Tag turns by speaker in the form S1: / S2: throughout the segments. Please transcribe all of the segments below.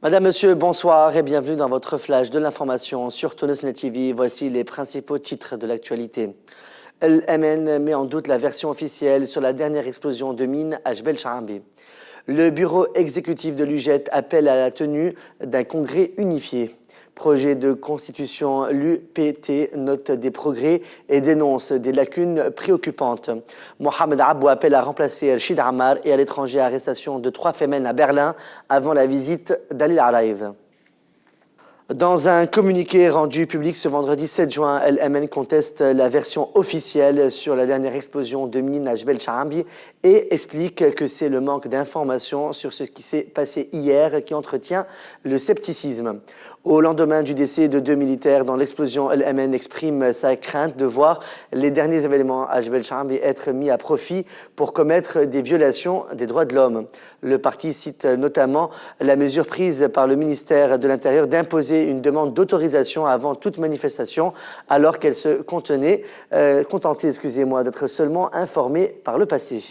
S1: Madame, Monsieur, bonsoir et bienvenue dans votre flash de l'information sur Tunisnet TV. Voici les principaux titres de l'actualité. El MN met en doute la version officielle sur la dernière explosion de mine à Jbel Chaambi. Le bureau exécutif de l'UGET appelle à la tenue d'un congrès unifié. Projet de constitution, l'UPT note des progrès et dénonce des lacunes préoccupantes. Mohamed Abou appelle à remplacer Rachid Ammar et à l'étranger arrestation de 3 femmes à Berlin avant la visite d'Ali Araïv. Dans un communiqué rendu public ce vendredi 7 juin, El MN conteste la version officielle sur la dernière explosion de mine à Jbel Chaambi et explique que c'est le manque d'informations sur ce qui s'est passé hier qui entretient le scepticisme. Au lendemain du décès de 2 militaires dans l'explosion, El MN exprime sa crainte de voir les derniers événements à Jbel Chaambi être mis à profit pour commettre des violations des droits de l'homme. Le parti cite notamment la mesure prise par le ministère de l'Intérieur d'imposer une demande d'autorisation avant toute manifestation, alors qu'elle se contentait d'être seulement informée par le passé.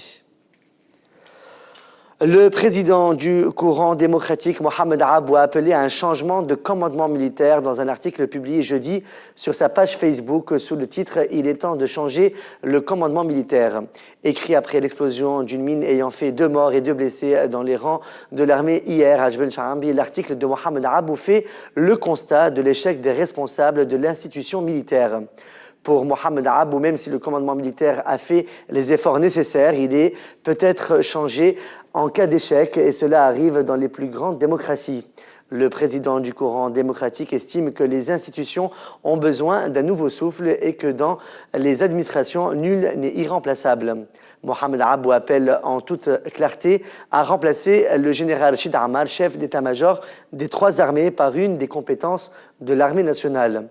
S1: Le président du courant démocratique, Mohamed Abou, a appelé à un changement de commandement militaire dans un article publié jeudi sur sa page Facebook sous le titre « Il est temps de changer le commandement militaire ». Écrit après l'explosion d'une mine ayant fait 2 morts et 2 blessés dans les rangs de l'armée hier à Jbel Chaambi, l'article de Mohamed Abou fait le constat de l'échec des responsables de l'institution militaire. Pour Mohamed Abou, même si le commandement militaire a fait les efforts nécessaires, il est peut-être changé en cas d'échec et cela arrive dans les plus grandes démocraties. Le président du courant démocratique estime que les institutions ont besoin d'un nouveau souffle et que dans les administrations, nul n'est irremplaçable. Mohamed Abou appelle en toute clarté à remplacer le général Rachid Ammar, chef d'état-major des 3 armées, par une des compétences de l'armée nationale.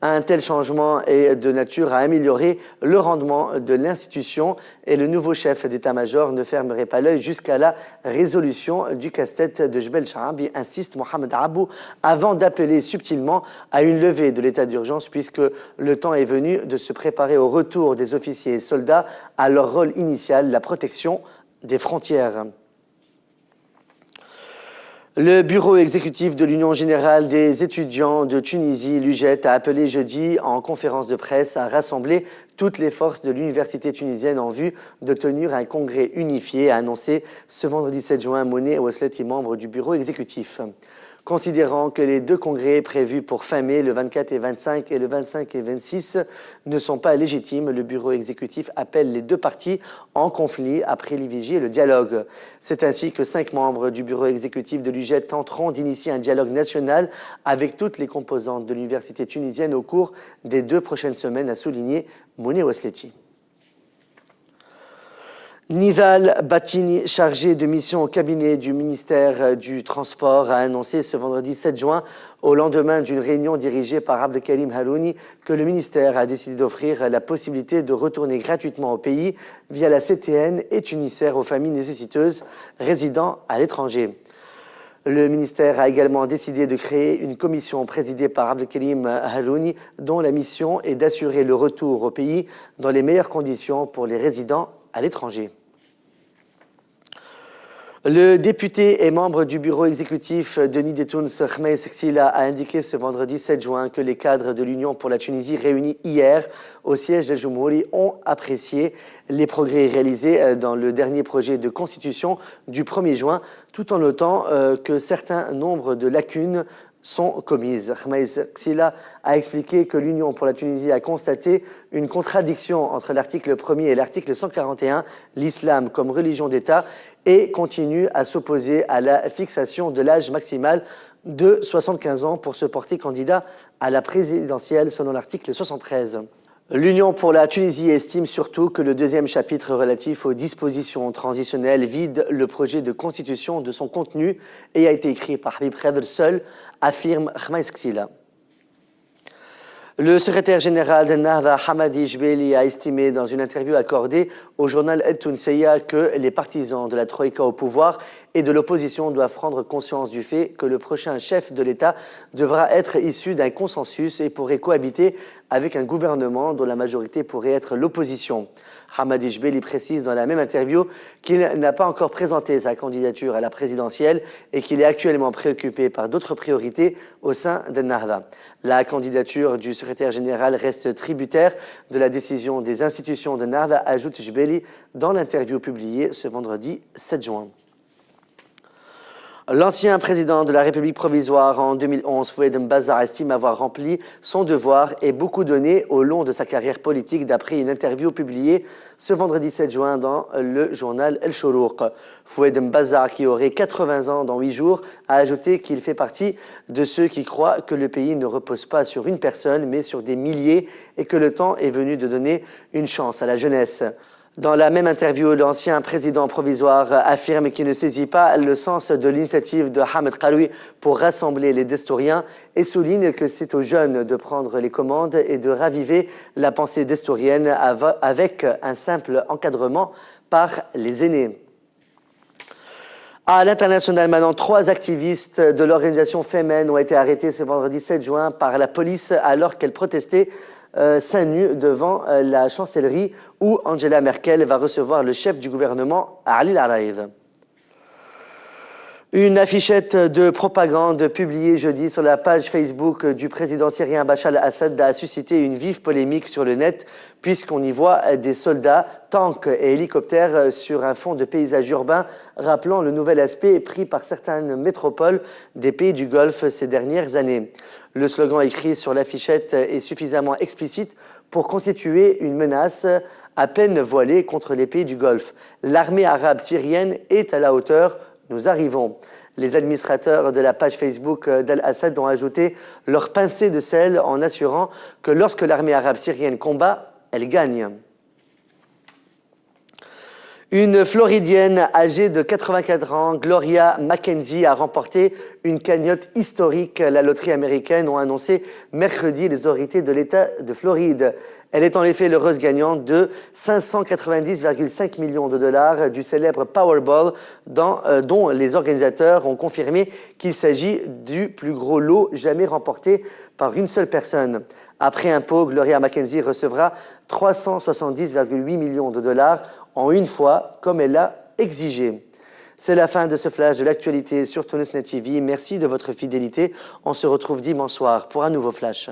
S1: Un tel changement est de nature à améliorer le rendement de l'institution et le nouveau chef d'état-major ne fermerait pas l'œil jusqu'à la résolution du casse-tête de Jbel Chaambi, insiste Mohamed Abou, avant d'appeler subtilement à une levée de l'état d'urgence puisque le temps est venu de se préparer au retour des officiers et soldats à leur rôle initial, la protection des frontières. Le bureau exécutif de l'Union générale des étudiants de Tunisie, l'UGET, a appelé jeudi en conférence de presse à rassembler toutes les forces de l'université tunisienne en vue de tenir un congrès unifié, a annoncé ce vendredi 7 juin Monet Ouasleti, membre du bureau exécutif. Considérant que les 2 congrès prévus pour fin mai, le 24 et 25 et le 25 et 26, ne sont pas légitimes, le bureau exécutif appelle les 2 parties en conflit à privilégier le dialogue. C'est ainsi que 5 membres du bureau exécutif de l'UGET tenteront d'initier un dialogue national avec toutes les composantes de l'université tunisienne au cours des 2 prochaines semaines, a souligné Monet Ouasleti. Nival Batini, chargé de mission au cabinet du ministère du Transport, a annoncé ce vendredi 7 juin, au lendemain d'une réunion dirigée par Abdelkarim Harouni, que le ministère a décidé d'offrir la possibilité de retourner gratuitement au pays via la CTN et Tunisair aux familles nécessiteuses résidant à l'étranger. Le ministère a également décidé de créer une commission présidée par Abdelkarim Harouni dont la mission est d'assurer le retour au pays dans les meilleures conditions pour les résidents à l'étranger. Le député et membre du bureau exécutif Denis Detounes, Khmais Sila, a indiqué ce vendredi 7 juin que les cadres de l'Union pour la Tunisie réunis hier au siège de Joumouri ont apprécié les progrès réalisés dans le dernier projet de constitution du 1er juin, tout en notant que certains nombres de lacunes sont commises. Khmais Sila a expliqué que l'Union pour la Tunisie a constaté une contradiction entre l'article 1er et l'article 141, l'islam comme religion d'État, et continue à s'opposer à la fixation de l'âge maximal de 75 ans pour se porter candidat à la présidentielle selon l'article 73. L'Union pour la Tunisie estime surtout que le 2e chapitre relatif aux dispositions transitionnelles vide le projet de constitution de son contenu et a été écrit par Habib Khadr seul, affirme Khmais Sila. Le secrétaire général de Nahda, Hamadi Jbeli, a estimé dans une interview accordée au journal El Tounseya que les partisans de la Troïka au pouvoir et de l'opposition doivent prendre conscience du fait que le prochain chef de l'État devra être issu d'un consensus et pourrait cohabiter avec un gouvernement dont la majorité pourrait être l'opposition. Hamadi Jbeli précise dans la même interview qu'il n'a pas encore présenté sa candidature à la présidentielle et qu'il est actuellement préoccupé par d'autres priorités au sein d'Ennahda. La candidature du secrétaire général reste tributaire de la décision des institutions d'Ennahda, ajoute Jbeli dans l'interview publiée ce vendredi 7 juin. L'ancien président de la République provisoire en 2011, Foued Mbaza, estime avoir rempli son devoir et beaucoup donné au long de sa carrière politique, d'après une interview publiée ce vendredi 7 juin dans le journal El Chourouq. Foued Mbaza, qui aurait 80 ans dans 8 jours, a ajouté qu'il fait partie de ceux qui croient que le pays ne repose pas sur une personne, mais sur des milliers, et que le temps est venu de donner une chance à la jeunesse. Dans la même interview, l'ancien président provisoire affirme qu'il ne saisit pas le sens de l'initiative de Hamed Karoui pour rassembler les Destouriens et souligne que c'est aux jeunes de prendre les commandes et de raviver la pensée destourienne avec un simple encadrement par les aînés. À l'international, maintenant, 3 activistes de l'organisation Femen ont été arrêtés ce vendredi 7 juin par la police alors qu'elles protestaient seins nus devant la chancellerie où Angela Merkel va recevoir le chef du gouvernement, Ali Al-Araïd. Une affichette de propagande publiée jeudi sur la page Facebook du président syrien Bachar al-Assad a suscité une vive polémique sur le net puisqu'on y voit des soldats, tanks et hélicoptères sur un fond de paysage urbain rappelant le nouvel aspect pris par certaines métropoles des pays du Golfe ces dernières années. Le slogan écrit sur l'affichette est suffisamment explicite pour constituer une menace à peine voilée contre les pays du Golfe. L'armée arabe syrienne est à la hauteur. Nous arrivons. Les administrateurs de la page Facebook d'Al-Assad ont ajouté leur pincée de sel en assurant que lorsque l'armée arabe syrienne combat, elle gagne. Une Floridienne âgée de 84 ans, Gloria Mackenzie, a remporté une cagnotte historique. La loterie américaine ont annoncé mercredi les autorités de l'État de Floride. Elle est en effet l'heureuse gagnante de 590,5 millions de dollars du célèbre Powerball dont les organisateurs ont confirmé qu'il s'agit du plus gros lot jamais remporté par une seule personne. Après impôt, Gloria Mackenzie recevra 370,8 millions de dollars en une fois, comme elle l'a exigé. C'est la fin de ce flash de l'actualité sur TunusNet TV. Merci de votre fidélité. On se retrouve dimanche soir pour un nouveau flash.